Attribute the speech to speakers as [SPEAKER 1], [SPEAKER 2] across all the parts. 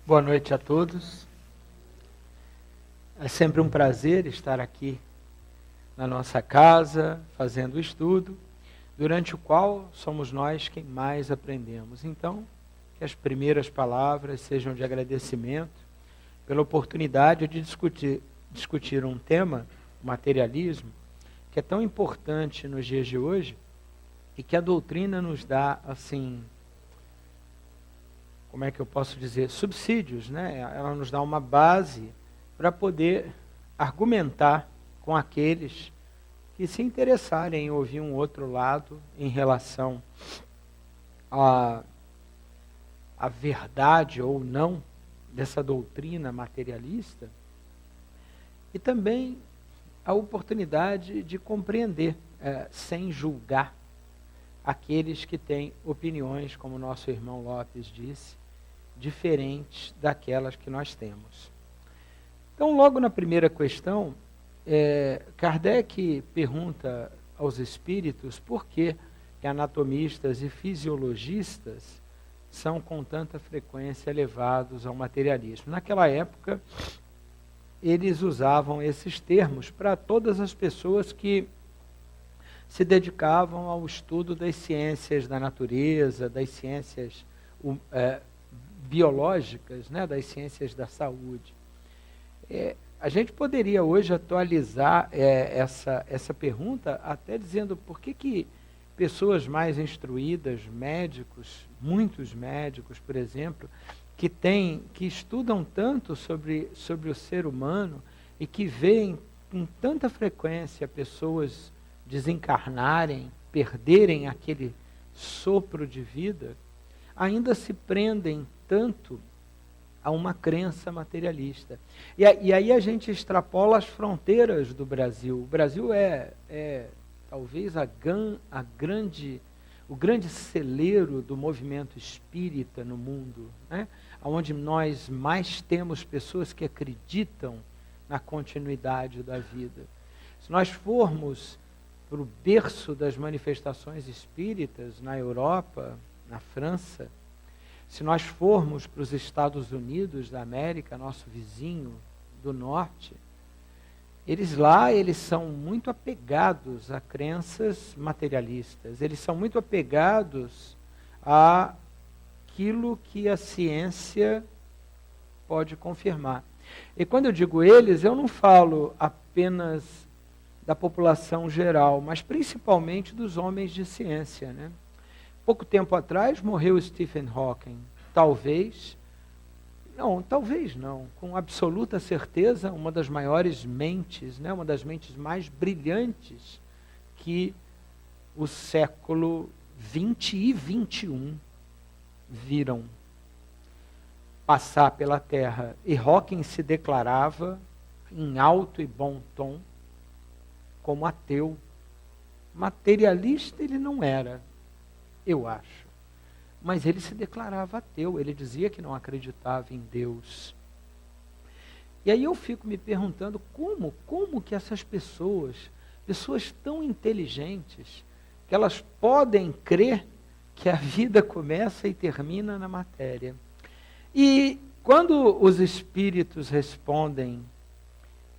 [SPEAKER 1] Boa noite a todos. É sempre um prazer estar aqui na nossa casa, fazendo o estudo, durante o qual somos nós quem mais aprendemos. Então, que as primeiras palavras sejam de agradecimento pela oportunidade de discutir um tema, o materialismo, que é tão importante nos dias de hoje e que a doutrina nos dá, assim, como é que eu posso dizer, subsídios, né? Ela nos dá uma base para poder argumentar com aqueles que se interessarem em ouvir um outro lado em relação à verdade ou não dessa doutrina materialista, e também a oportunidade de compreender, sem julgar, aqueles que têm opiniões, como nosso irmão Lopes disse, diferentes daquelas que nós temos. Então, logo na primeira questão, Kardec pergunta aos espíritos por que anatomistas e fisiologistas são com tanta frequência levados ao materialismo. Naquela época, eles usavam esses termos para todas as pessoas que se dedicavam ao estudo das ciências da natureza, das ciências biológicas, né, das ciências da saúde. A gente poderia hoje atualizar essa pergunta até dizendo por que pessoas mais instruídas, médicos, muitos médicos, por exemplo, que estudam tanto sobre o ser humano e que veem com tanta frequência pessoas desencarnarem, perderem aquele sopro de vida, ainda se prendem tanto a uma crença materialista. E aí a gente extrapola as fronteiras do Brasil. O Brasil é talvez o grande celeiro do movimento espírita no mundo, né? Onde nós mais temos pessoas que acreditam na continuidade da vida. Se nós formos para o berço das manifestações espíritas na Europa, na França, se nós formos para os Estados Unidos da América, nosso vizinho do norte, eles são muito apegados a crenças materialistas, eles são muito apegados àquilo que a ciência pode confirmar. E quando eu digo eles, eu não falo apenas da população geral, mas principalmente dos homens de ciência, né? Pouco tempo atrás morreu Stephen Hawking. Talvez não, com absoluta certeza, uma das maiores mentes, né, uma das mentes mais brilhantes que o século XX e XXI viram passar pela Terra. E Hawking se declarava, em alto e bom tom, como ateu. Materialista ele não era, eu acho. Mas ele se declarava ateu, ele dizia que não acreditava em Deus. E aí eu fico me perguntando como que essas pessoas tão inteligentes, que elas podem crer que a vida começa e termina na matéria. E quando os espíritos respondem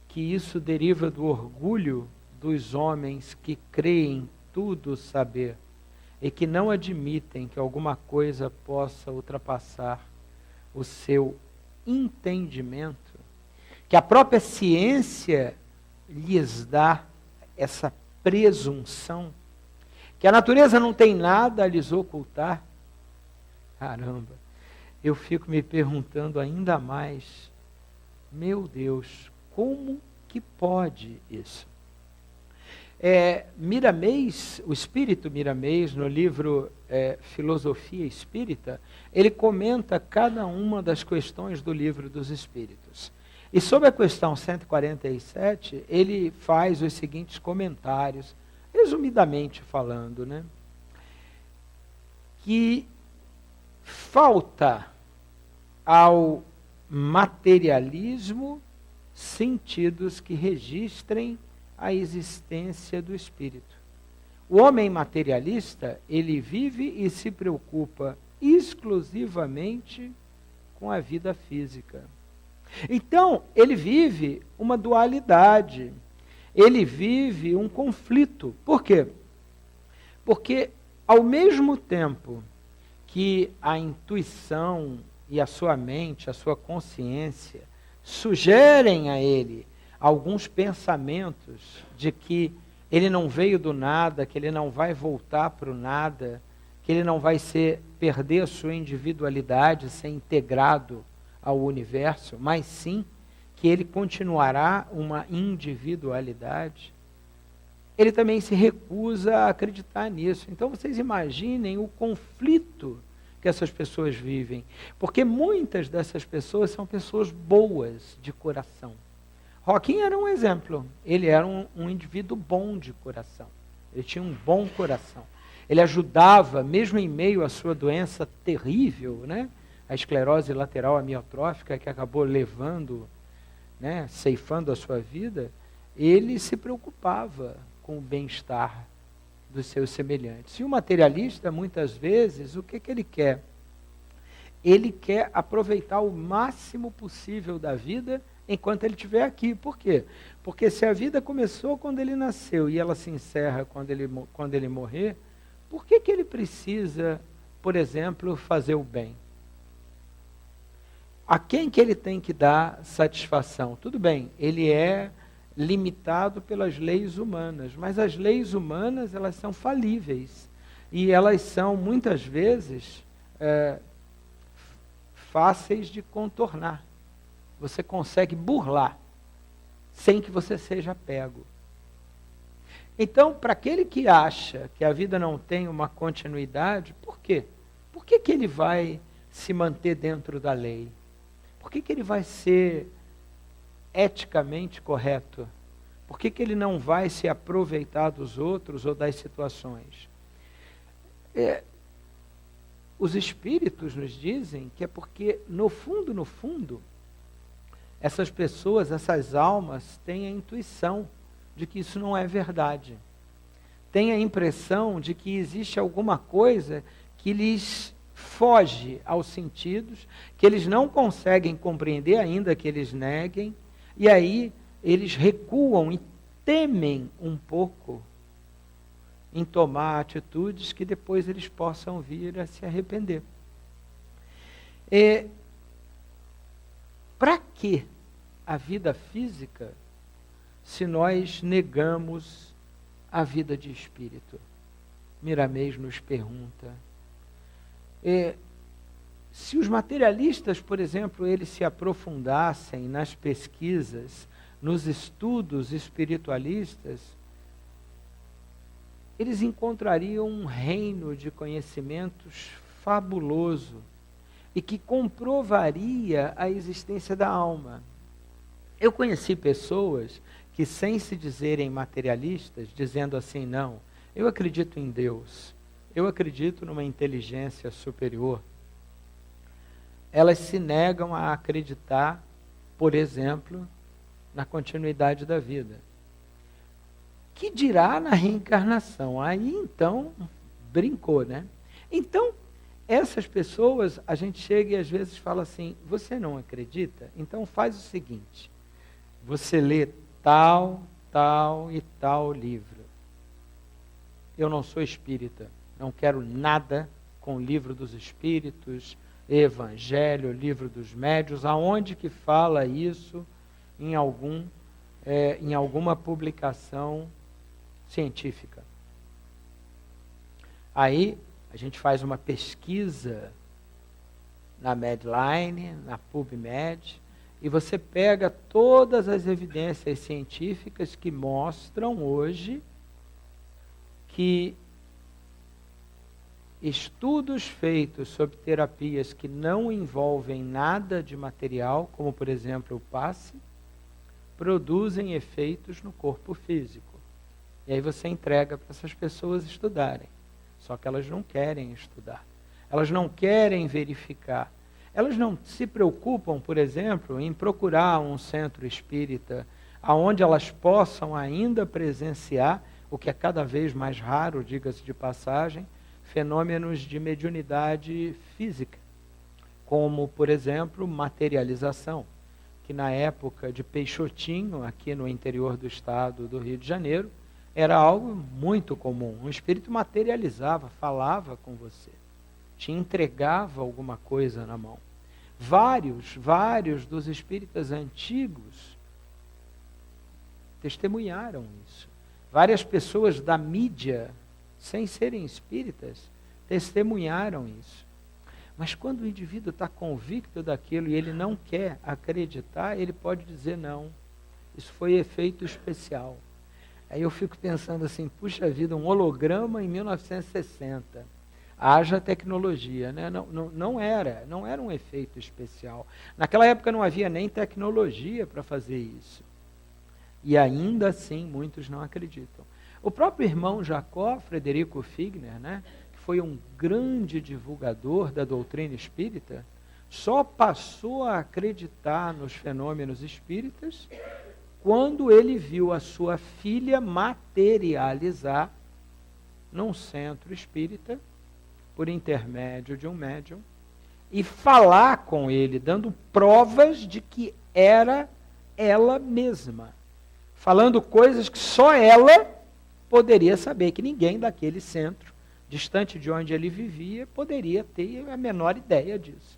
[SPEAKER 1] que isso deriva do orgulho dos homens que creem tudo saber, e que não admitem que alguma coisa possa ultrapassar o seu entendimento, que a própria ciência lhes dá essa presunção, que a natureza não tem nada a lhes ocultar. Caramba, eu fico me perguntando ainda mais, meu Deus, como que pode isso? Miramês, o espírito Miramês, no livro Filosofia Espírita, ele comenta cada uma das questões do livro dos Espíritos. E sobre a questão 147, ele faz os seguintes comentários, resumidamente falando, né? Que falta ao materialismo sentidos que registrem a existência do espírito. O homem materialista, ele vive e se preocupa exclusivamente com a vida física. Então, ele vive uma dualidade, ele vive um conflito. Por quê? Porque, ao mesmo tempo que a intuição e a sua mente, a sua consciência, sugerem a ele alguns pensamentos de que ele não veio do nada, que ele não vai voltar para o nada, que ele não vai perder a sua individualidade, ser integrado ao universo, mas sim que ele continuará uma individualidade. Ele também se recusa a acreditar nisso. Então vocês imaginem o conflito que essas pessoas vivem, porque muitas dessas pessoas são pessoas boas de coração. Roquinho era um exemplo, ele era um indivíduo bom de coração, ele tinha um bom coração, ele ajudava, mesmo em meio à sua doença terrível, né, a esclerose lateral amiotrófica, que acabou levando, né, ceifando a sua vida, ele se preocupava com o bem-estar dos seus semelhantes. E o materialista, muitas vezes, o que ele quer? Ele quer aproveitar o máximo possível da vida enquanto ele estiver aqui. Por quê? Porque se a vida começou quando ele nasceu e ela se encerra quando ele morrer, por que ele precisa, por exemplo, fazer o bem? A quem que ele tem que dar satisfação? Tudo bem, ele é limitado pelas leis humanas, mas as leis humanas, elas são falíveis e elas são muitas vezes fáceis de contornar. Você consegue burlar sem que você seja pego. Então, para aquele que acha que a vida não tem uma continuidade, por quê? Por que ele vai se manter dentro da lei? Por que ele vai ser eticamente correto? Por que ele não vai se aproveitar dos outros ou das situações? Os espíritos nos dizem que é porque, no fundo, essas pessoas, essas almas, têm a intuição de que isso não é verdade. Têm a impressão de que existe alguma coisa que lhes foge aos sentidos, que eles não conseguem compreender, ainda que eles neguem, e aí eles recuam e temem um pouco em tomar atitudes que depois eles possam vir a se arrepender. Para que a vida física se nós negamos a vida de espírito? Miramês nos pergunta. Se os materialistas, por exemplo, eles se aprofundassem nas pesquisas, nos estudos espiritualistas, eles encontrariam um reino de conhecimentos fabuloso e que comprovaria a existência da alma. Eu conheci pessoas que, sem se dizerem materialistas, dizendo assim, não, eu acredito em Deus, eu acredito numa inteligência superior, elas se negam a acreditar, por exemplo, na continuidade da vida. Que dirá na reencarnação? Aí então, brincou, né? Então, essas pessoas, a gente chega e às vezes fala assim, você não acredita? Então faz o seguinte, você lê tal, tal e tal livro. Eu não sou espírita, não quero nada com o livro dos espíritos, Evangelho, livro dos médiuns, aonde que fala isso em alguma publicação científica. Aí a gente faz uma pesquisa na Medline, na PubMed, e você pega todas as evidências científicas que mostram hoje que estudos feitos sobre terapias que não envolvem nada de material, como por exemplo o passe, produzem efeitos no corpo físico. E aí você entrega para essas pessoas estudarem. Só que elas não querem estudar. Elas não querem verificar. Elas não se preocupam, por exemplo, em procurar um centro espírita onde elas possam ainda presenciar o que é cada vez mais raro, diga-se de passagem, fenômenos de mediunidade física, como, por exemplo, materialização, que na época de Peixotinho, aqui no interior do estado do Rio de Janeiro, era algo muito comum. Um espírito materializava, falava com você, te entregava alguma coisa na mão. Vários dos espíritas antigos testemunharam isso. Várias pessoas da mídia, sem serem espíritas, testemunharam isso. Mas quando o indivíduo está convicto daquilo e ele não quer acreditar, ele pode dizer não. Isso foi efeito especial. Aí eu fico pensando assim, puxa vida, um holograma em 1960. Haja tecnologia, né? Não era um efeito especial. Naquela época não havia nem tecnologia para fazer isso. E ainda assim muitos não acreditam. O próprio irmão Jacó, Frederico Figner, né, que foi um grande divulgador da doutrina espírita, só passou a acreditar nos fenômenos espíritas quando ele viu a sua filha materializar num centro espírita, por intermédio de um médium, e falar com ele, dando provas de que era ela mesma, falando coisas que só ela poderia saber, que ninguém daquele centro, distante de onde ele vivia, poderia ter a menor ideia disso.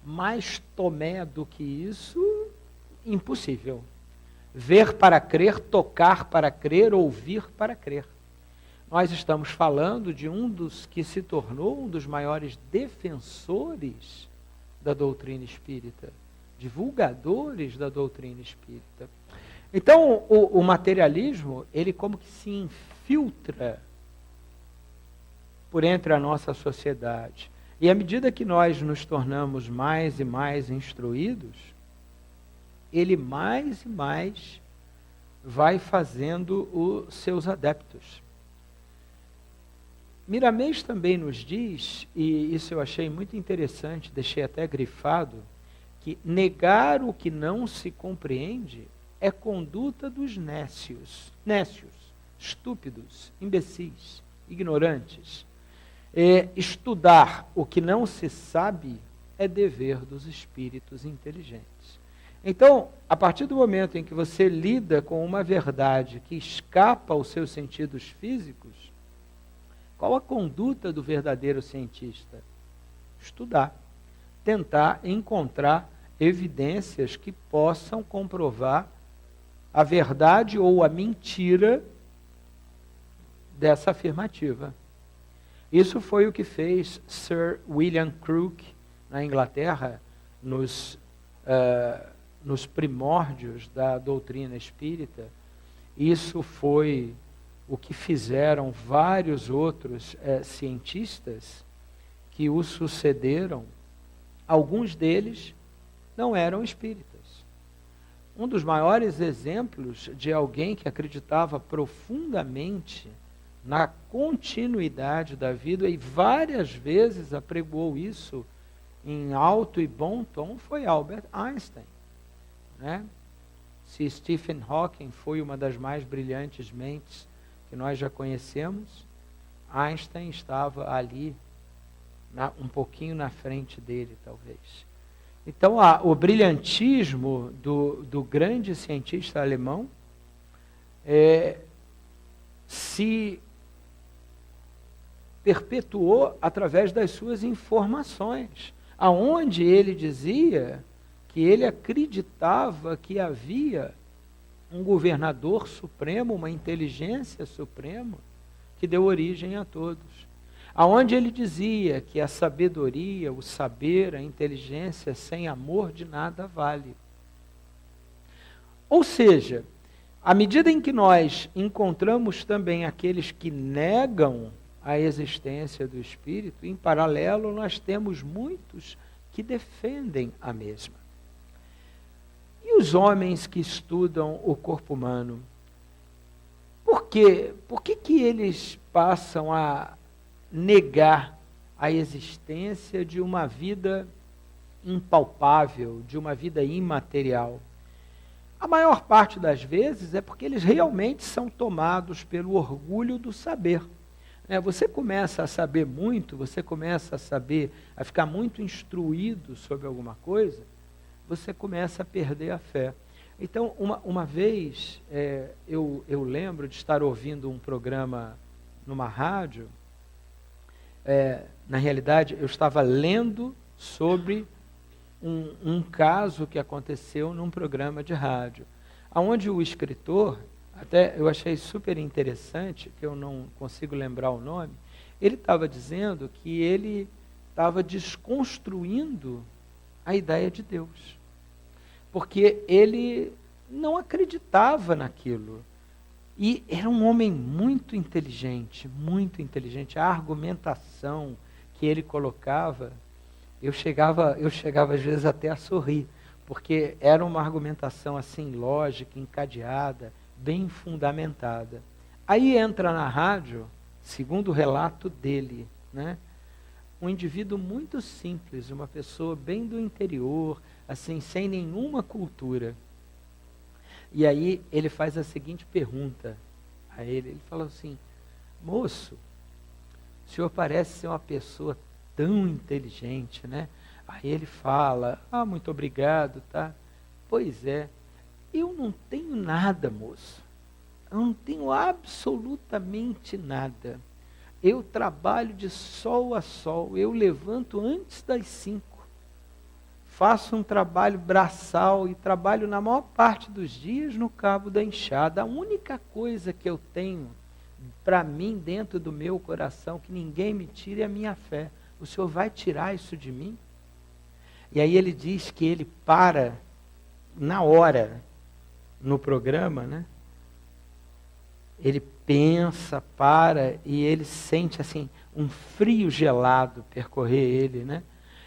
[SPEAKER 1] Mais Tomé do que isso, impossível. Ver para crer, tocar para crer, ouvir para crer. Nós estamos falando de um dos que se tornou um dos maiores defensores da doutrina espírita, divulgadores da doutrina espírita. Então, o materialismo, ele como que se infiltra por entre a nossa sociedade. E à medida que nós nos tornamos mais e mais instruídos, ele mais e mais vai fazendo os seus adeptos. Miramês também nos diz, e isso eu achei muito interessante, deixei até grifado, que negar o que não se compreende é conduta dos nécios, estúpidos, imbecis, ignorantes. Estudar o que não se sabe é dever dos espíritos inteligentes. Então, a partir do momento em que você lida com uma verdade que escapa aos seus sentidos físicos, qual a conduta do verdadeiro cientista? Estudar, tentar encontrar evidências que possam comprovar a verdade ou a mentira dessa afirmativa. Isso foi o que fez Sir William Crook na Inglaterra, nos primórdios da doutrina espírita. Isso foi o que fizeram vários outros cientistas que o sucederam. Alguns deles não eram espíritas. Um dos maiores exemplos de alguém que acreditava profundamente na continuidade da vida e várias vezes apregoou isso em alto e bom tom foi Albert Einstein, né? Se Stephen Hawking foi uma das mais brilhantes mentes que nós já conhecemos, Einstein estava ali, um pouquinho na frente dele, talvez. Então, o brilhantismo do grande cientista alemão se perpetuou através das suas informações, aonde ele dizia que ele acreditava que havia um governador supremo, uma inteligência suprema, que deu origem a todos. Aonde ele dizia que a sabedoria, o saber, a inteligência sem amor de nada vale. Ou seja, à medida em que nós encontramos também aqueles que negam a existência do Espírito, em paralelo nós temos muitos que defendem a mesma. E os homens que estudam o corpo humano? Por quê? Por que eles passam a negar a existência de uma vida impalpável, de uma vida imaterial? A maior parte das vezes é porque eles realmente são tomados pelo orgulho do saber. Você começa a saber muito, você começa a ficar muito instruído sobre alguma coisa, você começa a perder a fé. Então, uma vez, eu lembro de estar ouvindo um programa numa rádio. Na realidade, eu estava lendo sobre um caso que aconteceu num programa de rádio, onde o escritor, até eu achei super interessante, que eu não consigo lembrar o nome, ele estava dizendo que ele estava desconstruindo a ideia de Deus, porque ele não acreditava naquilo. E era um homem muito inteligente, a argumentação que ele colocava, eu chegava às vezes até a sorrir, porque era uma argumentação assim, lógica, encadeada, bem fundamentada. Aí entra na rádio, segundo o relato dele, um indivíduo muito simples, uma pessoa bem do interior, assim, sem nenhuma cultura. E aí ele faz a seguinte pergunta a ele fala assim: moço, o senhor parece ser uma pessoa tão inteligente, né? Aí ele fala: muito obrigado, tá? Pois é, eu não tenho nada, moço. Eu não tenho absolutamente nada. Eu trabalho de sol a sol, eu levanto antes das 5. Faço um trabalho braçal e trabalho na maior parte dos dias no cabo da enxada. A única coisa que eu tenho para mim dentro do meu coração, que ninguém me tire, é a minha fé. O senhor vai tirar isso de mim? E aí ele diz que ele para na hora no programa, Ele pensa, para, e ele sente assim um frio gelado percorrer ele,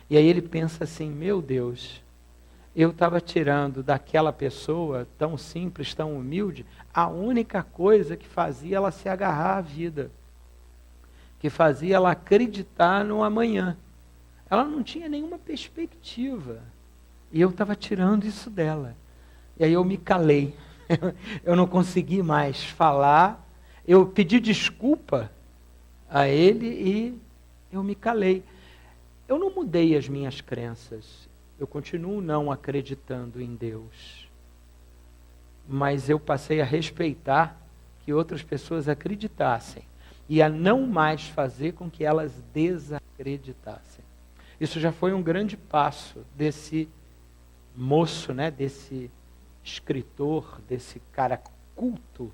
[SPEAKER 1] E aí ele pensa assim: meu Deus, eu estava tirando daquela pessoa tão simples, tão humilde, a única coisa que fazia ela se agarrar à vida, que fazia ela acreditar no amanhã. Ela não tinha nenhuma perspectiva, e eu estava tirando isso dela. E aí eu me calei, eu não consegui mais falar, eu pedi desculpa a ele e eu me calei. Eu não mudei as minhas crenças, eu continuo não acreditando em Deus, mas eu passei a respeitar que outras pessoas acreditassem e a não mais fazer com que elas desacreditassem. Isso já foi um grande passo desse moço, desse escritor, desse cara culto,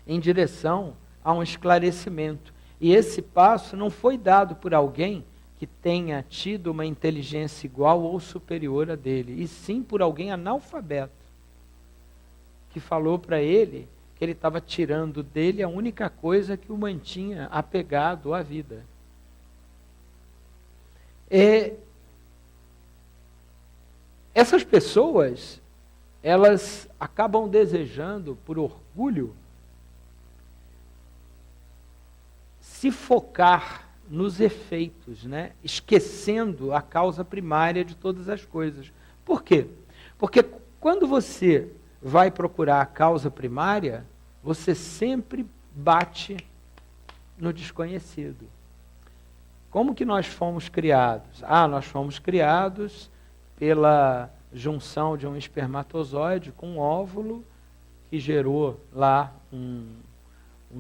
[SPEAKER 1] em direção a um esclarecimento. E esse passo não foi dado por alguém que tenha tido uma inteligência igual ou superior a dele, e sim por alguém analfabeto, que falou para ele que ele estava tirando dele a única coisa que o mantinha apegado à vida. Essas pessoas, elas acabam desejando, por orgulho, se focar nos efeitos, esquecendo a causa primária de todas as coisas. Por quê? Porque quando você vai procurar a causa primária, você sempre bate no desconhecido. Como que nós fomos criados? Nós fomos criados pela junção de um espermatozoide com um óvulo que gerou lá um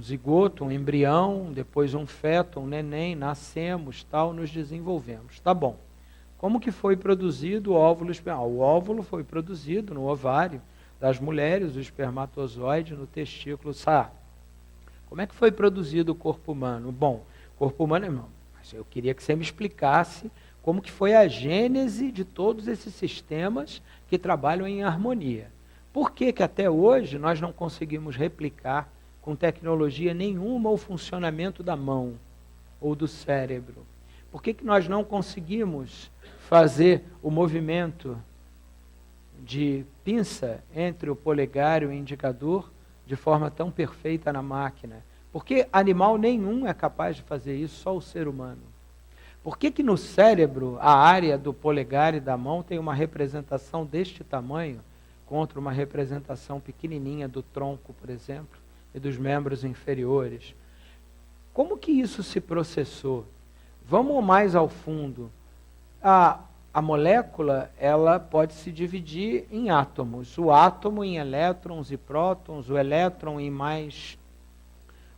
[SPEAKER 1] zigoto, um embrião, depois um feto, um neném, nascemos, nos desenvolvemos. Tá bom. Como que foi produzido o óvulo espermal? O óvulo foi produzido no ovário das mulheres, o espermatozoide no testículo. Como é que foi produzido o corpo humano? Bom, o corpo humano, irmão, eu queria que você me explicasse como que foi a gênese de todos esses sistemas que trabalham em harmonia. Por que que até hoje nós não conseguimos replicar com tecnologia nenhuma o funcionamento da mão ou do cérebro? Por que que nós não conseguimos fazer o movimento de pinça entre o polegar e o indicador de forma tão perfeita na máquina? Por que animal nenhum é capaz de fazer isso, só o ser humano? Por que que no cérebro a área do polegar e da mão tem uma representação deste tamanho, encontra uma representação pequenininha do tronco, por exemplo, e dos membros inferiores. Como que isso se processou? Vamos mais ao fundo. A molécula, ela pode se dividir em átomos. O átomo em elétrons e prótons, o elétron em mais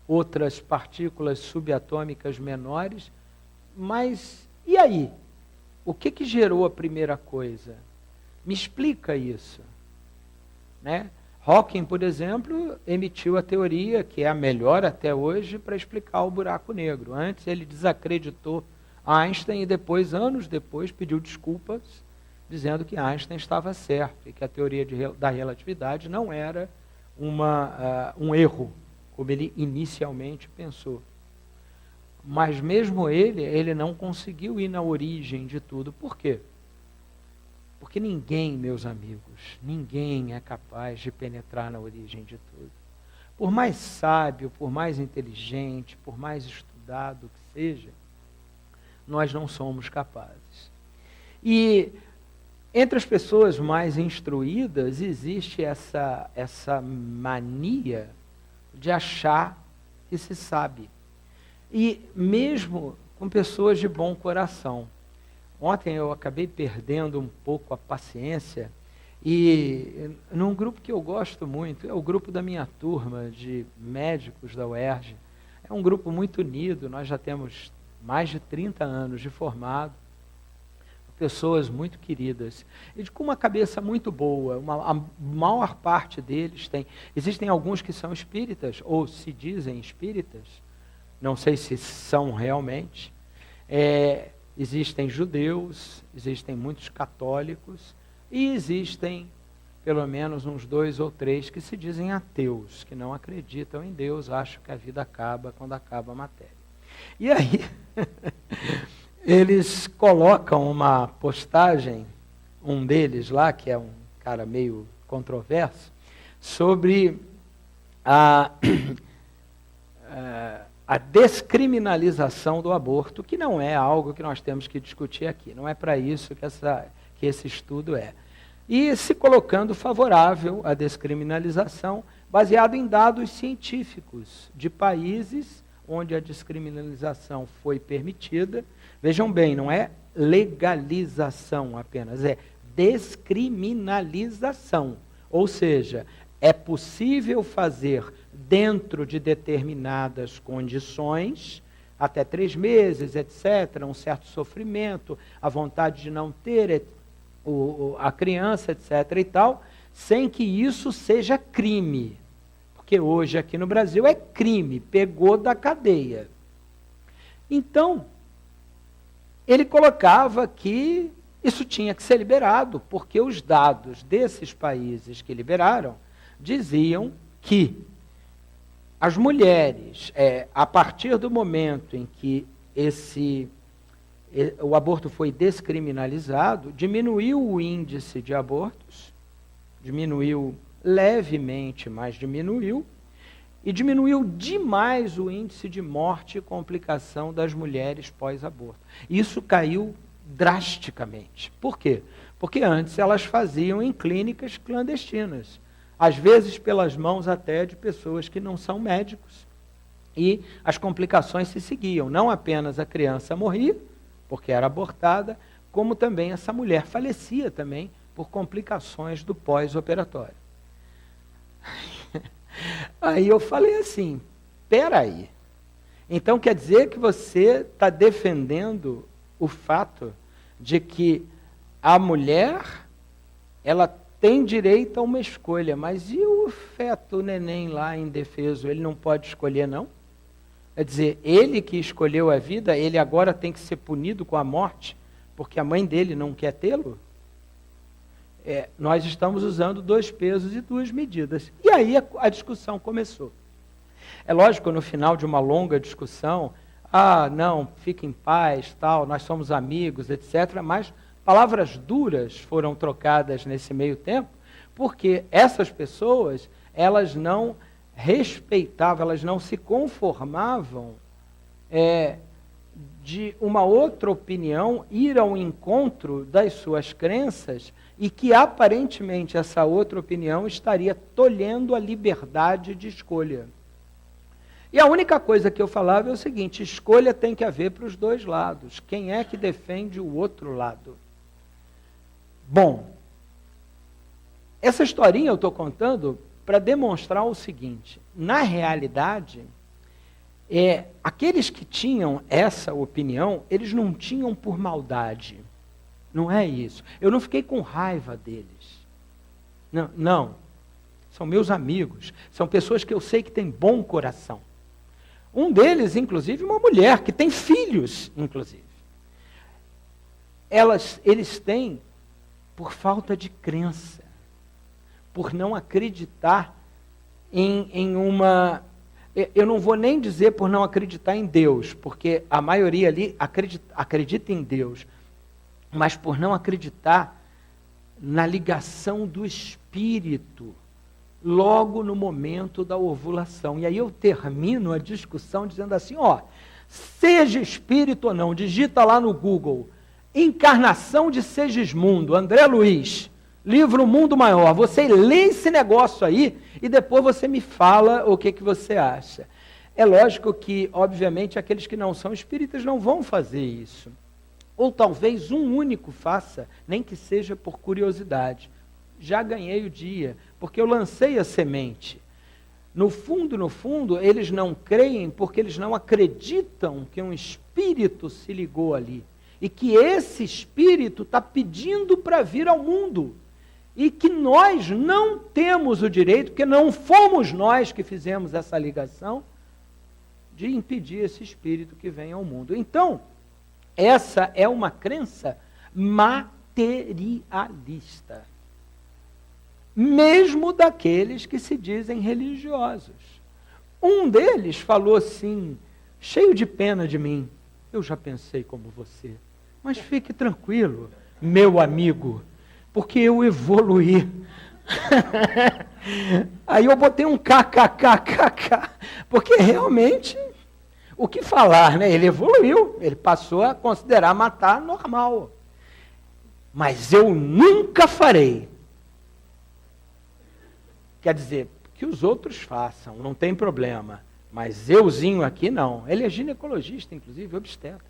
[SPEAKER 1] outras partículas subatômicas menores. Mas, e aí? O que gerou a primeira coisa? Me explica isso. Né? Hawking, por exemplo, emitiu a teoria, que é a melhor até hoje, para explicar o buraco negro. Antes ele desacreditou Einstein e depois, anos depois, pediu desculpas, dizendo que Einstein estava certo e que a teoria da relatividade não era um erro, como ele inicialmente pensou. Mas mesmo ele não conseguiu ir na origem de tudo. Por quê? Porque ninguém, meus amigos, ninguém é capaz de penetrar na origem de tudo. Por mais sábio, por mais inteligente, por mais estudado que seja, nós não somos capazes. E entre as pessoas mais instruídas existe essa mania de achar que se sabe. E mesmo com pessoas de bom coração. Ontem eu acabei perdendo um pouco a paciência e num grupo que eu gosto muito, é o grupo da minha turma de médicos da UERJ. É um grupo muito unido, nós já temos mais de 30 anos de formado, pessoas muito queridas, e com uma cabeça muito boa. A maior parte deles existem alguns que são espíritas, ou se dizem espíritas, não sei se são realmente, existem judeus, existem muitos católicos, e existem pelo menos uns 2 ou 3 que se dizem ateus, que não acreditam em Deus, acham que a vida acaba quando acaba a matéria. E aí, eles colocam uma postagem, um deles lá, que é um cara meio controverso, sobre a descriminalização do aborto, que não é algo que nós temos que discutir aqui, não é para isso que esse estudo é. E se colocando favorável à descriminalização, baseado em dados científicos de países onde a descriminalização foi permitida. Vejam bem, não é legalização apenas, é descriminalização. Ou seja, é possível fazer dentro de determinadas condições, até 3 meses, etc., um certo sofrimento, a vontade de não ter a criança, etc. e tal, sem que isso seja crime. Porque hoje aqui no Brasil é crime, pegou da cadeia. Então, ele colocava que isso tinha que ser liberado, porque os dados desses países que liberaram diziam que as mulheres, a partir do momento em que o aborto foi descriminalizado, diminuiu o índice de abortos, diminuiu levemente, mas diminuiu, e diminuiu demais o índice de morte e complicação das mulheres pós-aborto. Isso caiu drasticamente. Por quê? Porque antes elas faziam em clínicas clandestinas, às vezes pelas mãos até de pessoas que não são médicos, e as complicações se seguiam. Não apenas a criança morria, porque era abortada, como também essa mulher falecia também por complicações do pós-operatório. Aí eu falei assim, peraí, então quer dizer que você está defendendo o fato de que a mulher, ela tem direito a uma escolha, mas e o feto, o neném lá indefeso, ele não pode escolher não? Quer dizer, ele que escolheu a vida, ele agora tem que ser punido com a morte, porque a mãe dele não quer tê-lo? Nós estamos usando 2 pesos e 2 medidas. E aí a discussão começou. É lógico, no final de uma longa discussão, não, fique em paz, tal, nós somos amigos, etc., mas palavras duras foram trocadas nesse meio tempo, porque essas pessoas, elas não respeitavam, elas não se conformavam de uma outra opinião ir ao encontro das suas crenças e que aparentemente essa outra opinião estaria tolhendo a liberdade de escolha. E a única coisa que eu falava é o seguinte: escolha tem que haver para os dois lados. Quem é que defende o outro lado? Bom, essa historinha eu estou contando para demonstrar o seguinte: na realidade, aqueles que tinham essa opinião, eles não tinham por maldade. Não é isso. Eu não fiquei com raiva deles. Não. São meus amigos. São pessoas que eu sei que têm bom coração. Um deles, inclusive, uma mulher que tem filhos, inclusive. Eles têm por falta de crença, por não acreditar em uma... Eu não vou nem dizer por não acreditar em Deus, porque a maioria ali acredita em Deus, mas por não acreditar na ligação do Espírito, logo no momento da ovulação. E aí eu termino a discussão dizendo assim, seja espírito ou não, digita lá no Google, encarnação de Segismundo, André Luiz, livro Mundo Maior. Você lê esse negócio aí e depois você me fala o que você acha. É lógico que, obviamente, aqueles que não são espíritas não vão fazer isso. Ou talvez um único faça, nem que seja por curiosidade. Já ganhei o dia, porque eu lancei a semente. No fundo, eles não creem porque eles não acreditam que um espírito se ligou ali. E que esse espírito está pedindo para vir ao mundo. E que nós não temos o direito, porque não fomos nós que fizemos essa ligação, de impedir esse espírito que vem ao mundo. Então, essa é uma crença materialista. Mesmo daqueles que se dizem religiosos. Um deles falou assim, cheio de pena de mim: eu já pensei como você, mas fique tranquilo, meu amigo, porque eu evoluí. Aí eu botei um kkkk, porque realmente, o que falar, né? Ele evoluiu, ele passou a considerar matar normal. Mas eu nunca farei. Quer dizer, que os outros façam, não tem problema. Mas euzinho aqui não. Ele é ginecologista, inclusive, obstetra.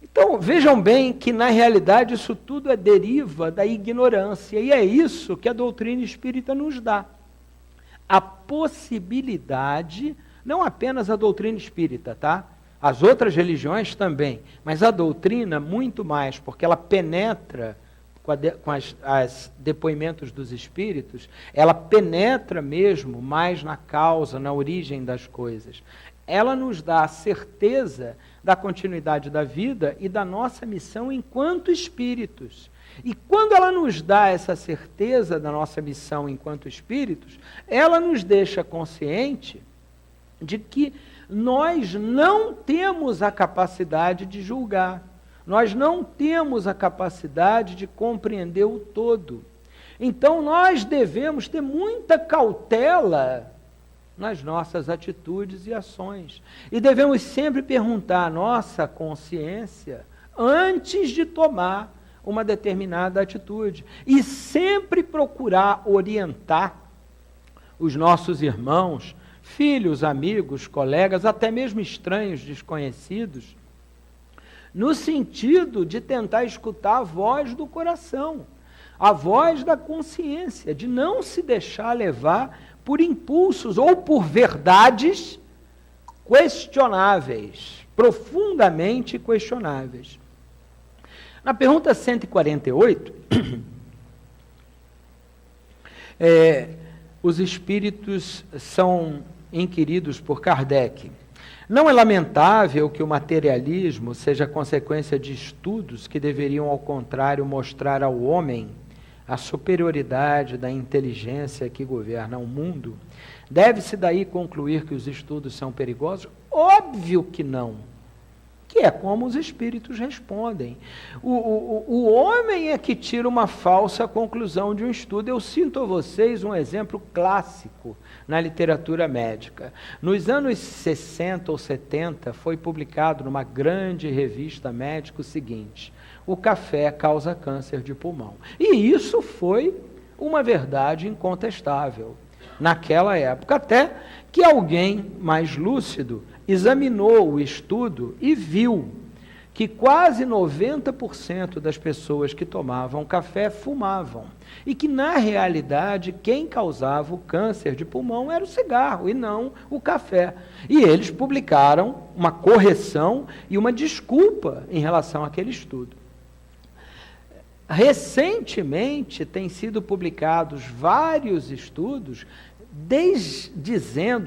[SPEAKER 1] Então, vejam bem que, na realidade, isso tudo deriva da ignorância. E é isso que a doutrina espírita nos dá. A possibilidade, não apenas a doutrina espírita, tá? As outras religiões também, mas a doutrina muito mais, porque ela penetra com as depoimentos dos espíritos, ela penetra mesmo mais na causa, na origem das coisas. Ela nos dá a certeza da continuidade da vida e da nossa missão enquanto espíritos. E quando ela nos dá essa certeza da nossa missão enquanto espíritos, ela nos deixa consciente de que nós não temos a capacidade de julgar. Nós não temos a capacidade de compreender o todo. Então, nós devemos ter muita cautela nas nossas atitudes e ações. E devemos sempre perguntar à nossa consciência antes de tomar uma determinada atitude. E sempre procurar orientar os nossos irmãos, filhos, amigos, colegas, até mesmo estranhos, desconhecidos, no sentido de tentar escutar a voz do coração, a voz da consciência, de não se deixar levar por impulsos ou por verdades questionáveis, profundamente questionáveis. Na pergunta 148, os espíritos são inquiridos por Kardec. Não é lamentável que o materialismo seja consequência de estudos que deveriam, ao contrário, mostrar ao homem a superioridade da inteligência que governa o mundo? Deve-se daí concluir que os estudos são perigosos? Óbvio que não. que é como os espíritos respondem. O homem é que tira uma falsa conclusão de um estudo. Eu sinto a vocês um exemplo clássico na literatura médica. Nos anos 60 ou 70, foi publicado numa grande revista médica o seguinte: o café causa câncer de pulmão. E isso foi uma verdade incontestável naquela época, até que alguém mais lúcido examinou o estudo e viu que quase 90% das pessoas que tomavam café fumavam. E que, na realidade, quem causava o câncer de pulmão era o cigarro e não o café. E eles publicaram uma correção e uma desculpa em relação àquele estudo. Recentemente, têm sido publicados vários estudos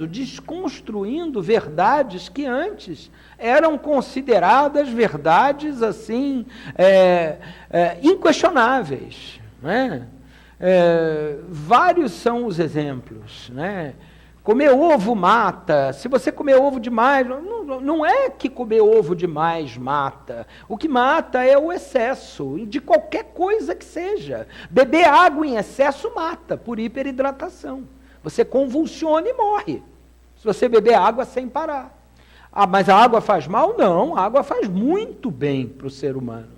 [SPEAKER 1] desconstruindo verdades que antes eram consideradas verdades assim inquestionáveis, né? Vários são os exemplos, né? Comer ovo mata. Se você comer ovo demais, não é que comer ovo demais mata. O que mata é o excesso, de qualquer coisa que seja. Beber água em excesso mata, por hiperidratação. Você convulsiona e morre, se você beber água sem parar. Ah, mas a água faz mal? Não, a água faz muito bem para o ser humano.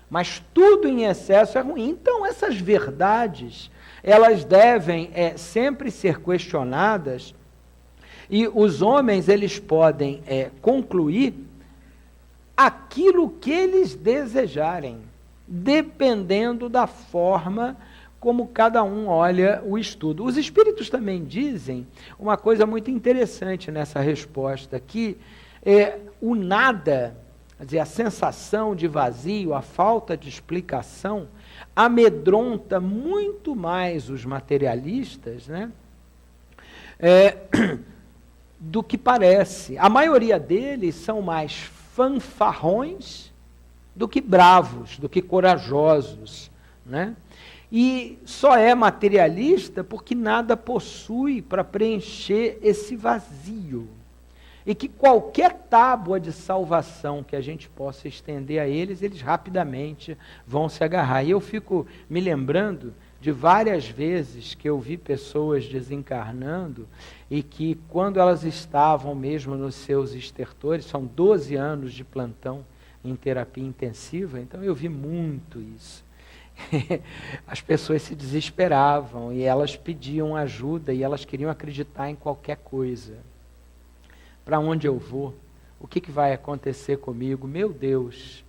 [SPEAKER 1] Mas tudo em excesso é ruim. Então, essas verdades, elas devem sempre ser questionadas, e os homens, eles podem concluir aquilo que eles desejarem, dependendo da forma como cada um olha o estudo. Os espíritos também dizem uma coisa muito interessante nessa resposta, que o nada, quer dizer, a sensação de vazio, a falta de explicação, amedronta muito mais os materialistas, né, do que parece. A maioria deles são mais fanfarrões do que bravos, do que corajosos, né? E só é materialista porque nada possui para preencher esse vazio. E que qualquer tábua de salvação que a gente possa estender a eles, eles rapidamente vão se agarrar. E eu fico me lembrando de várias vezes que eu vi pessoas desencarnando e que, quando elas estavam mesmo nos seus estertores, são 12 anos de plantão em terapia intensiva, então eu vi muito isso. As pessoas se desesperavam e elas pediam ajuda e elas queriam acreditar em qualquer coisa. Para onde eu vou? O que vai acontecer comigo? Meu Deus,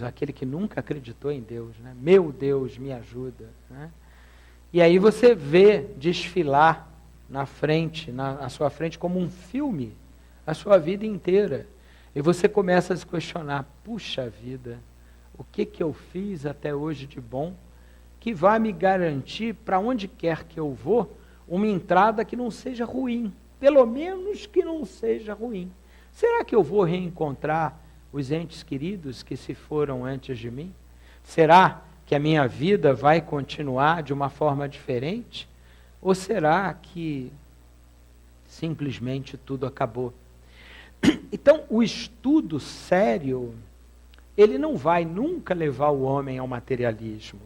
[SPEAKER 1] aquele que nunca acreditou em Deus, né? Meu Deus, me ajuda, né? E aí você vê desfilar na sua frente como um filme, a sua vida inteira. E você começa a se questionar: puxa vida, o que eu fiz até hoje de bom que vai me garantir, para onde quer que eu vou, uma entrada que não seja ruim? Pelo menos que não seja ruim. Será que eu vou reencontrar os entes queridos que se foram antes de mim? Será que a minha vida vai continuar de uma forma diferente? Ou será que simplesmente tudo acabou? Então, o estudo sério, ele não vai nunca levar o homem ao materialismo.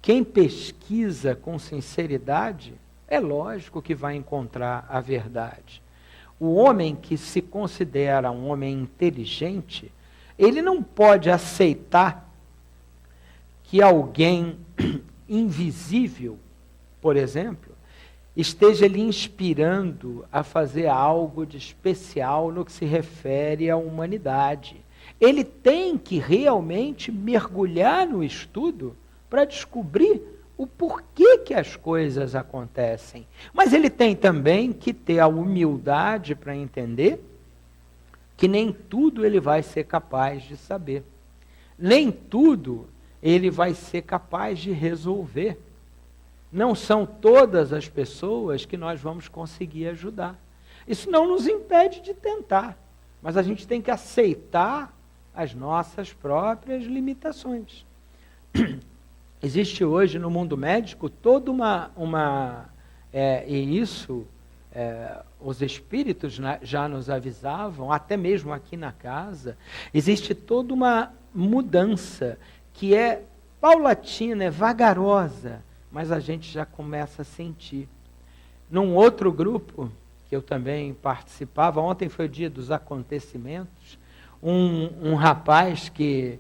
[SPEAKER 1] Quem pesquisa com sinceridade, é lógico que vai encontrar a verdade. O homem que se considera um homem inteligente, ele não pode aceitar que alguém invisível, por exemplo, esteja lhe inspirando a fazer algo de especial no que se refere à humanidade. Ele tem que realmente mergulhar no estudo para descobrir o porquê que as coisas acontecem. Mas ele tem também que ter a humildade para entender que nem tudo ele vai ser capaz de saber. Nem tudo ele vai ser capaz de resolver. Não são todas as pessoas que nós vamos conseguir ajudar. Isso não nos impede de tentar, mas a gente tem que aceitar as nossas próprias limitações. Existe hoje no mundo médico toda e isso os espíritos já nos avisavam, até mesmo aqui na casa, existe toda uma mudança que é paulatina, é vagarosa, mas a gente já começa a sentir. Num outro grupo, que eu também participava, ontem foi o dia dos acontecimentos, um rapaz que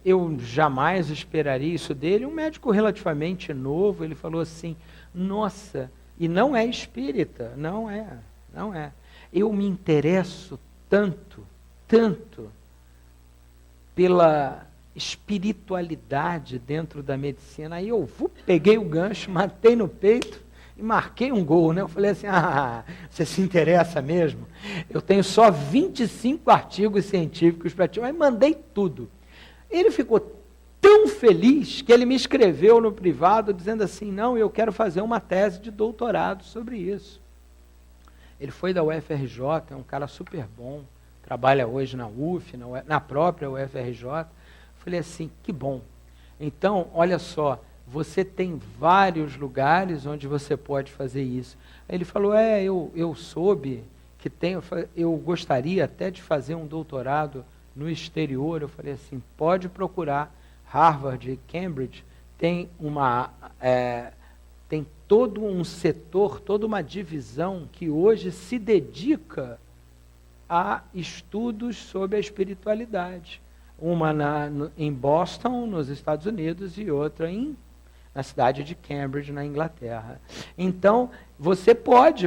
[SPEAKER 1] eu jamais esperaria isso dele, um médico relativamente novo, ele falou assim, nossa, e não é espírita, não é. Eu me interesso tanto pela espiritualidade dentro da medicina. Aí eu peguei o gancho, matei no peito e marquei um gol, né? Eu falei assim, você se interessa mesmo? Eu tenho só 25 artigos científicos para ti, mas mandei tudo. Ele ficou tão feliz que ele me escreveu no privado dizendo assim, não, eu quero fazer uma tese de doutorado sobre isso. Ele foi da UFRJ, é um cara super bom, trabalha hoje na UF, na própria UFRJ. Falei assim, que bom. Então, olha só, você tem vários lugares onde você pode fazer isso. Aí ele falou, eu soube que eu gostaria até de fazer um doutorado no exterior. Eu falei assim, pode procurar. Harvard e Cambridge tem todo um setor, toda uma divisão que hoje se dedica a estudos sobre a espiritualidade. Uma em Boston, nos Estados Unidos, e outra na cidade de Cambridge, na Inglaterra. Então, você pode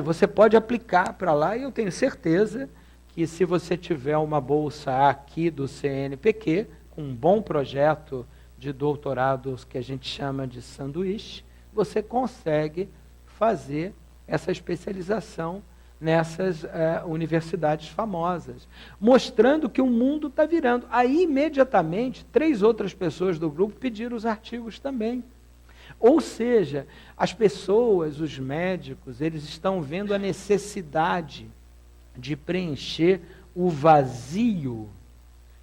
[SPEAKER 1] aplicar para lá, e eu tenho certeza que se você tiver uma bolsa aqui do CNPq, com um bom projeto de doutorado que a gente chama de sanduíche, você consegue fazer essa especialização nessas universidades famosas, mostrando que o mundo está virando. Aí, imediatamente, 3 outras pessoas do grupo pediram os artigos também. Ou seja, as pessoas, os médicos, eles estão vendo a necessidade de preencher o vazio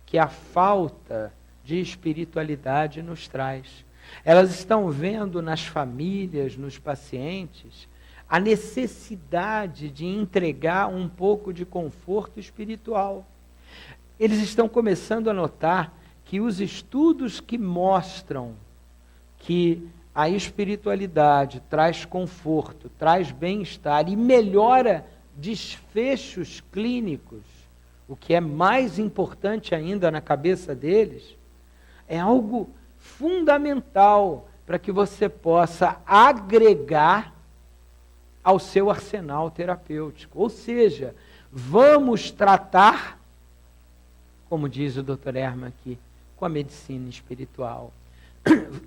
[SPEAKER 1] que a falta de espiritualidade nos traz. Elas estão vendo nas famílias, nos pacientes, a necessidade de entregar um pouco de conforto espiritual. Eles estão começando a notar que os estudos que mostram que a espiritualidade traz conforto, traz bem-estar e melhora desfechos clínicos, o que é mais importante ainda na cabeça deles, é algo fundamental para que você possa agregar ao seu arsenal terapêutico. Ou seja, vamos tratar, como diz o Dr. Herman aqui, com a medicina espiritual.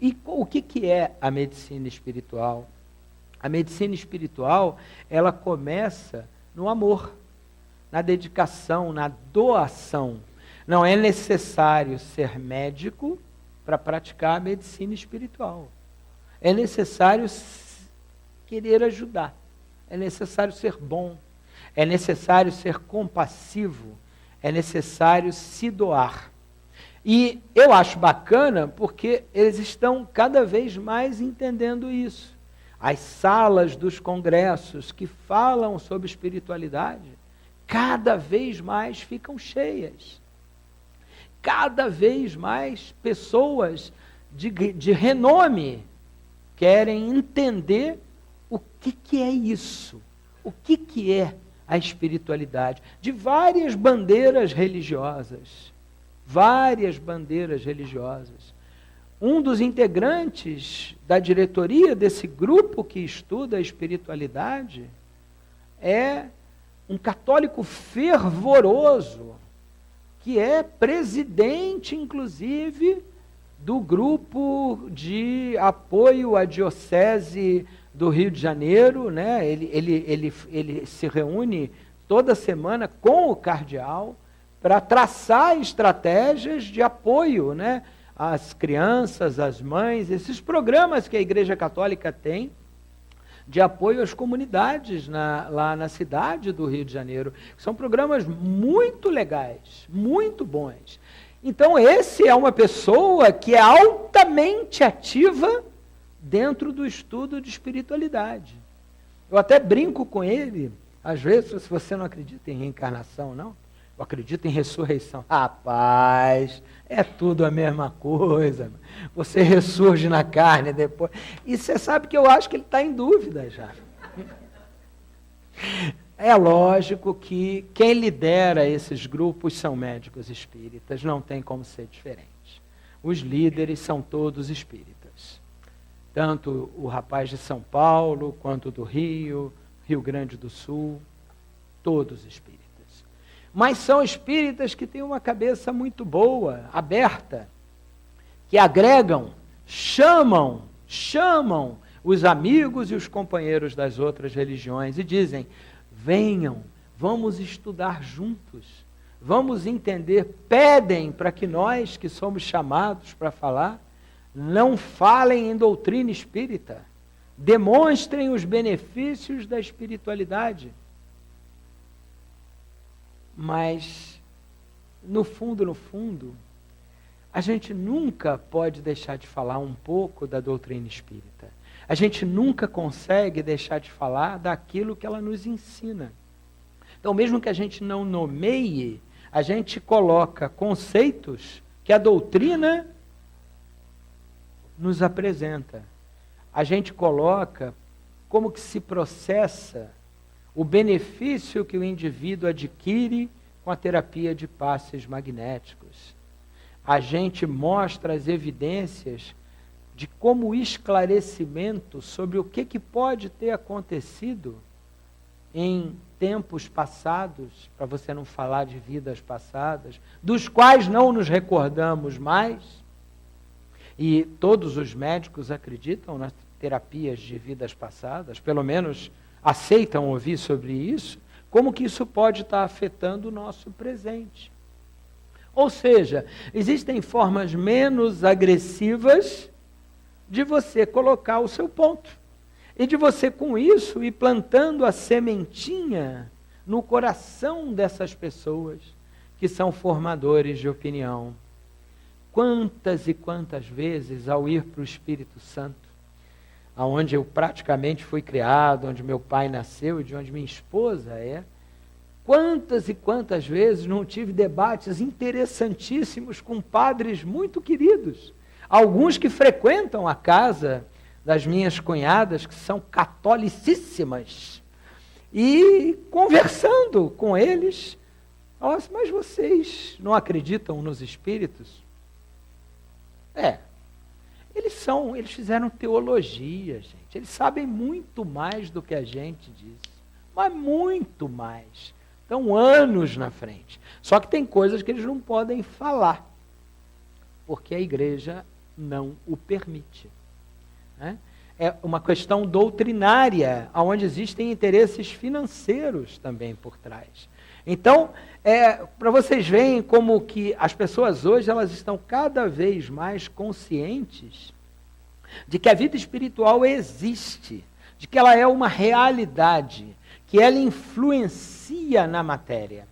[SPEAKER 1] E o que é a medicina espiritual? A medicina espiritual, ela começa no amor, na dedicação, na doação. Não é necessário ser médico para praticar a medicina espiritual. É necessário querer ajudar. É necessário ser bom. É necessário ser compassivo. É necessário se doar. E eu acho bacana porque eles estão cada vez mais entendendo isso. As salas dos congressos que falam sobre espiritualidade, cada vez mais ficam cheias. Cada vez mais pessoas de renome querem entender o que é isso, o que é a espiritualidade, de várias bandeiras religiosas. Várias bandeiras religiosas. Um dos integrantes da diretoria desse grupo que estuda a espiritualidade é um católico fervoroso, que é presidente, inclusive, do grupo de apoio à Diocese do Rio de Janeiro, né? Ele se reúne toda semana com o cardeal para traçar estratégias de apoio, né, às crianças, às mães, esses programas que a Igreja Católica tem de apoio às comunidades lá na cidade do Rio de Janeiro. São programas muito legais, muito bons. Então, esse é uma pessoa que é altamente ativa dentro do estudo de espiritualidade. Eu até brinco com ele, às vezes, se você não acredita em reencarnação, não, eu acredito em ressurreição. Rapaz, é tudo a mesma coisa. Você ressurge na carne depois. E você sabe que eu acho que ele está em dúvida já. É lógico que quem lidera esses grupos são médicos espíritas, não tem como ser diferente. Os líderes são todos espíritas. Tanto o rapaz de São Paulo, quanto do Rio, Rio Grande do Sul, todos espíritas. Mas são espíritas que têm uma cabeça muito boa, aberta, que agregam, chamam os amigos e os companheiros das outras religiões e dizem: venham, vamos estudar juntos, vamos entender, pedem para que nós que somos chamados para falar, não falem em doutrina espírita, demonstrem os benefícios da espiritualidade. Mas, no fundo, a gente nunca pode deixar de falar um pouco da doutrina espírita. A gente nunca consegue deixar de falar daquilo que ela nos ensina. Então, mesmo que a gente não nomeie, a gente coloca conceitos que a doutrina nos apresenta. A gente coloca como que se processa o benefício que o indivíduo adquire com a terapia de passes magnéticos. A gente mostra as evidências de como o esclarecimento sobre o que pode ter acontecido em tempos passados, para você não falar de vidas passadas, dos quais não nos recordamos mais, e todos os médicos acreditam nas terapias de vidas passadas, pelo menos aceitam ouvir sobre isso, como que isso pode estar afetando o nosso presente. Ou seja, existem formas menos agressivas de você colocar o seu ponto. E de você, com isso, ir plantando a sementinha no coração dessas pessoas que são formadores de opinião. Quantas e quantas vezes, ao ir para o Espírito Santo, onde eu praticamente fui criado, onde meu pai nasceu e de onde minha esposa é, quantas e quantas vezes não tive debates interessantíssimos com padres muito queridos, alguns que frequentam a casa das minhas cunhadas, que são catolicíssimas, e conversando com eles, mas vocês não acreditam nos espíritos? Eles fizeram teologia, gente. Eles sabem muito mais do que a gente diz. Mas muito mais. Estão anos na frente. Só que tem coisas que eles não podem falar, porque a igreja não o permite. Né? É uma questão doutrinária, onde existem interesses financeiros também por trás. Então, para vocês verem como que as pessoas hoje elas estão cada vez mais conscientes de que a vida espiritual existe, de que ela é uma realidade, que ela influencia na matéria.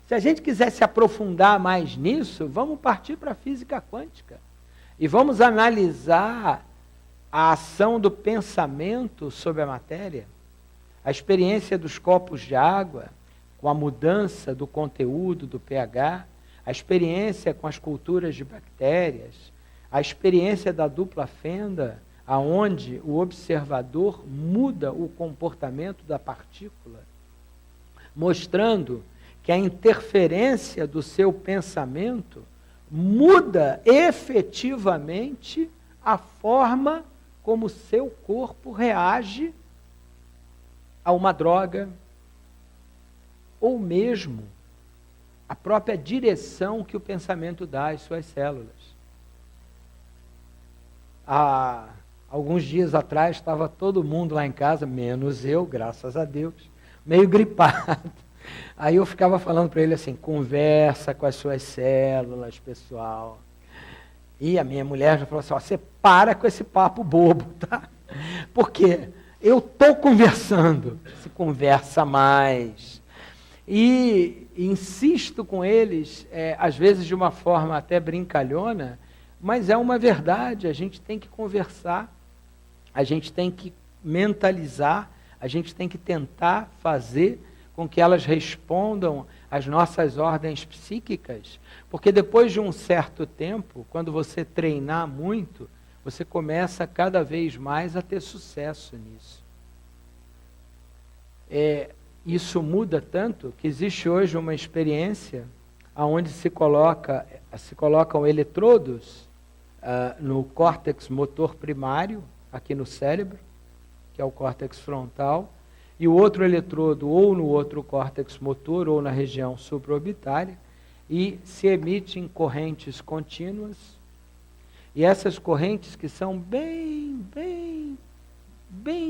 [SPEAKER 1] Se a gente quiser se aprofundar mais nisso, vamos partir para a física quântica e vamos analisar a ação do pensamento sobre a matéria, a experiência dos copos de água, com a mudança do conteúdo do pH, a experiência com as culturas de bactérias, a experiência da dupla fenda, aonde o observador muda o comportamento da partícula, mostrando que a interferência do seu pensamento muda efetivamente a forma como o seu corpo reage a uma droga, ou mesmo a própria direção que o pensamento dá às suas células. Há alguns dias atrás estava todo mundo lá em casa, menos eu, graças a Deus, meio gripado. Aí eu ficava falando para ele assim, conversa com as suas células, pessoal. E a minha mulher já falou assim, você para com esse papo bobo, tá? Porque eu estou conversando, se conversa mais. E insisto com eles, às vezes de uma forma até brincalhona, mas é uma verdade, a gente tem que conversar, a gente tem que mentalizar, A gente tem que tentar fazer com que elas respondam às nossas ordens psíquicas, porque depois de um certo tempo, quando você treinar muito, você começa cada vez mais a ter sucesso nisso. Isso muda tanto que existe hoje uma experiência onde se colocam eletrodos no córtex motor primário, aqui no cérebro, que é o córtex frontal, e o outro eletrodo ou no outro córtex motor ou na região supraorbitária, e se emitem correntes contínuas. E essas correntes, que são bem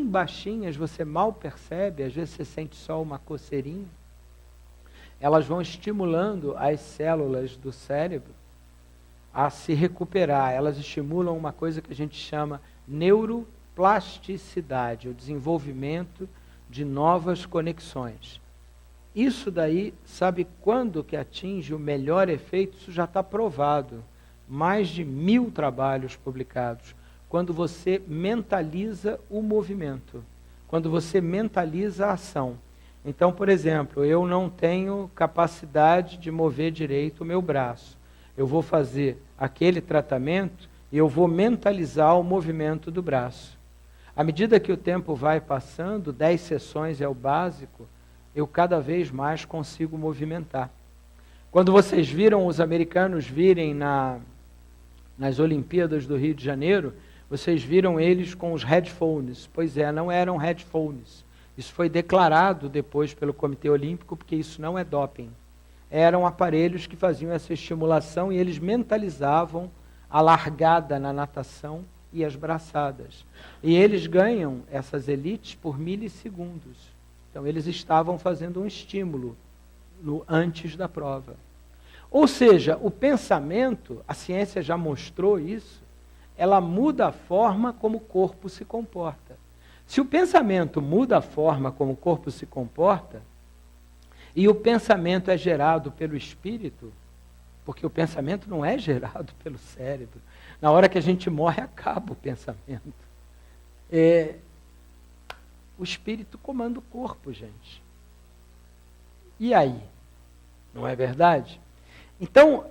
[SPEAKER 1] baixinhas, você mal percebe, às vezes você sente só uma coceirinha, elas vão estimulando as células do cérebro a se recuperar. Elas estimulam uma coisa que a gente chama neuroplasticidade, o desenvolvimento de novas conexões. Isso daí, sabe quando que atinge o melhor efeito? Isso já está provado. Mais de 1000 trabalhos publicados. Quando você mentaliza o movimento, quando você mentaliza a ação. Então, por exemplo, eu não tenho capacidade de mover direito o meu braço. Eu vou fazer aquele tratamento e eu vou mentalizar o movimento do braço. À medida que o tempo vai passando, 10 sessões é o básico, eu cada vez mais consigo movimentar. Quando vocês viram os americanos virem nas Olimpíadas do Rio de Janeiro, vocês viram eles com os headphones. Pois é, não eram headphones. Isso foi declarado depois pelo Comitê Olímpico, porque isso não é doping. Eram aparelhos que faziam essa estimulação e eles mentalizavam a largada na natação e as braçadas. E eles ganham essas elites por milissegundos. Então eles estavam fazendo um estímulo antes da prova. Ou seja, o pensamento, a ciência já mostrou isso, ela muda a forma como o corpo se comporta. Se o pensamento muda a forma como o corpo se comporta, e o pensamento é gerado pelo espírito, porque o pensamento não é gerado pelo cérebro. Na hora que a gente morre, acaba o pensamento. O espírito comanda o corpo, gente. E aí? Não é verdade? Então,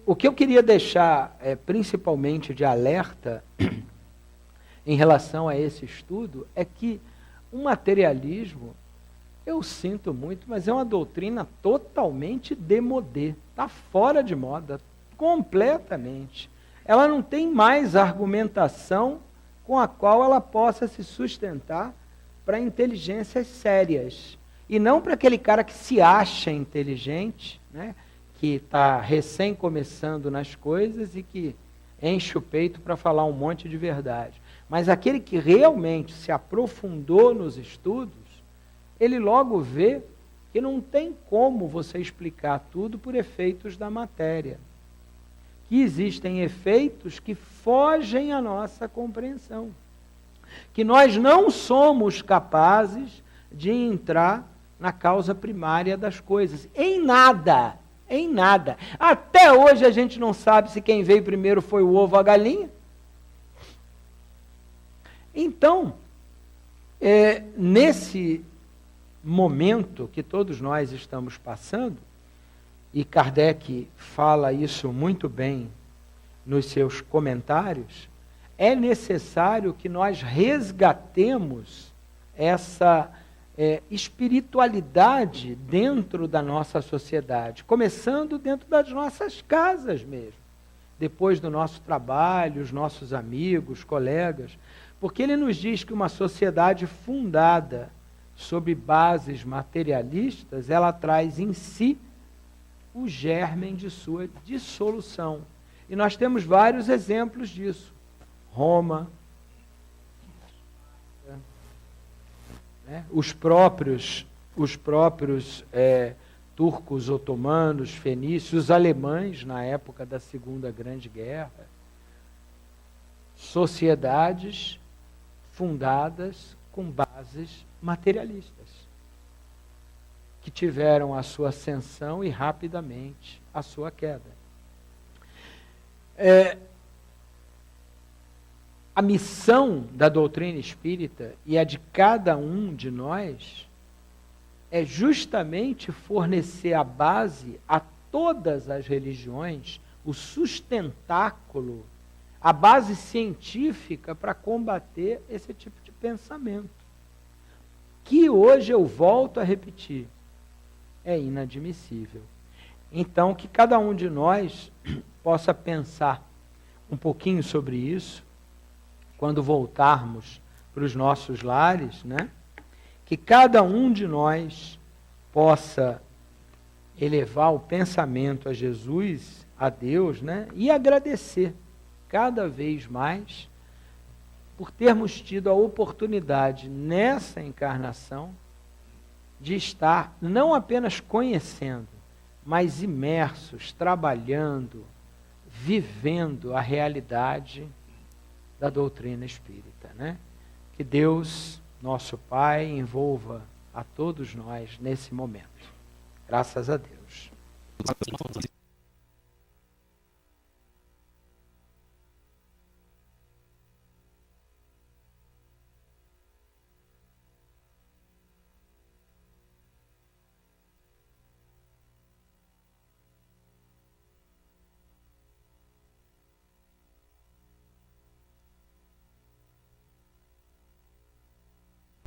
[SPEAKER 1] o que eu queria deixar principalmente de alerta em relação a esse estudo é que o materialismo, eu sinto muito, mas é uma doutrina totalmente démodé, está fora de moda, completamente. Ela não tem mais argumentação com a qual ela possa se sustentar para inteligências sérias. E não para aquele cara que se acha inteligente, né, que está recém começando nas coisas e que enche o peito para falar um monte de verdade. Mas aquele que realmente se aprofundou nos estudos, ele logo vê que não tem como você explicar tudo por efeitos da matéria. Que existem efeitos que fogem à nossa compreensão. Que nós não somos capazes de entrar na causa primária das coisas. Em nada. Em nada. Até hoje a gente não sabe se quem veio primeiro foi o ovo ou a galinha. Então, nesse momento que todos nós estamos passando, e Kardec fala isso muito bem nos seus comentários, é necessário que nós resgatemos essa espiritualidade dentro da nossa sociedade, começando dentro das nossas casas mesmo, depois do nosso trabalho, os nossos amigos, colegas, porque ele nos diz que uma sociedade fundada sobre bases materialistas, ela traz em si o germen de sua dissolução. E nós temos vários exemplos disso. Roma, os próprios turcos otomanos, fenícios, os alemães na época da Segunda Grande Guerra. Sociedades fundadas com bases materialistas, que tiveram a sua ascensão e rapidamente a sua queda. A missão da doutrina espírita e a de cada um de nós é justamente fornecer a base a todas as religiões, o sustentáculo, a base científica para combater esse tipo de pensamento. Que hoje eu volto a repetir, é inadmissível. Então, que cada um de nós possa pensar um pouquinho sobre isso, quando voltarmos para os nossos lares, né? Que cada um de nós possa elevar o pensamento a Jesus, a Deus, né? E agradecer cada vez mais por termos tido a oportunidade nessa encarnação de estar não apenas conhecendo, mas imersos, trabalhando, vivendo a realidade da doutrina espírita, né? Que Deus, nosso Pai, envolva a todos nós nesse momento. Graças a Deus.